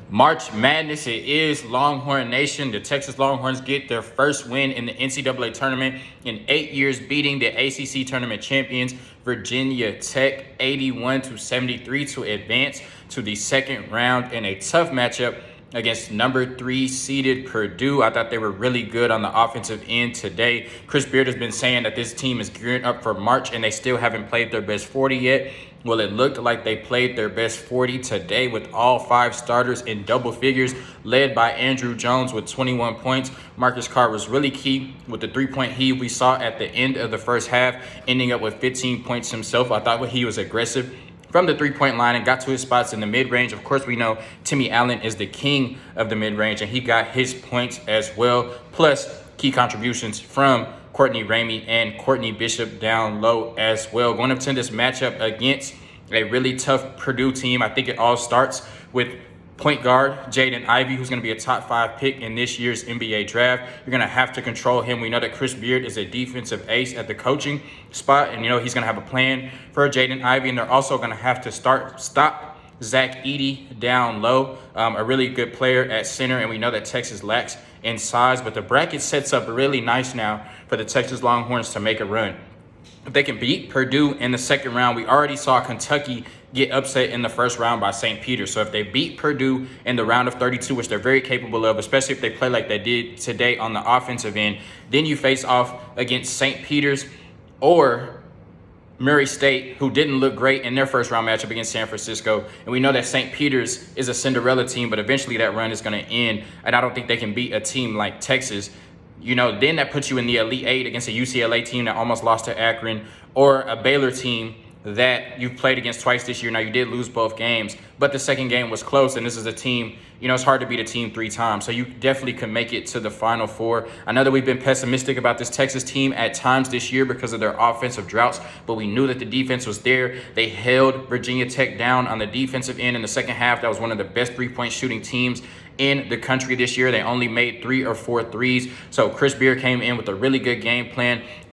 March Madness, it is Longhorn Nation. The Texas Longhorns get their first win in the NCAA tournament in 8 years, beating the ACC tournament champions Virginia Tech 81-73 to advance to the second round in a tough matchup against number 3 seeded Purdue. I thought they were really good on the offensive end today. Chris Beard has been saying that this team is gearing up for March and they still haven't played their best 40 yet. Well, it looked like they played their best 40 today with all 5 starters in double figures, led by Andrew Jones with 21 points. Marcus Carr was really key with the 3-point heave we saw at the end of the first half, ending up with 15 points himself. I thought he was aggressive from the 3-point line and got to his spots in the mid-range. Of course, we know Timmy Allen is the king of the mid-range, and he got his points as well, plus key contributions from Courtney Ramey and Courtney Bishop down low as well. Going up to this matchup against a really tough Purdue team, I think it all starts with point guard Jaden Ivey, who's going to be a top 5 pick in this year's NBA draft. You're going to have to control him. We know that Chris Beard is a defensive ace at the coaching spot, and he's going to have a plan for Jaden Ivey, and they're also going to have to stop Zach Edey down low, a really good player at center, and we know that Texas lacks in size, but the bracket sets up really nice now for the Texas Longhorns to make a run. If they can beat Purdue in the second round, we already saw Kentucky get upset in the first round by St. Peter's. So if they beat Purdue in the round of 32, which they're very capable of, especially if they play like they did today on the offensive end, then you face off against St. Peter's or Murray State, who didn't look great in their first round matchup against San Francisco. And we know that St. Peter's is a Cinderella team, but eventually that run is going to end. And I don't think they can beat a team like Texas. Then that puts you in the Elite 8 against a UCLA team that almost lost to Akron, or a Baylor team that you've played against twice this year. Now, you did lose both games, but the second game was close, and this is a team, it's hard to beat a team 3 times. So you definitely could make it to the Final Four. I know that we've been pessimistic about this Texas team at times this year because of their offensive droughts, but we knew that the defense was there. They held Virginia Tech down on the defensive end in the second half. That was one of the best 3-point shooting teams in the country this year. They only made 3 or 4 threes. So Chris Beard came in with a really good game plan.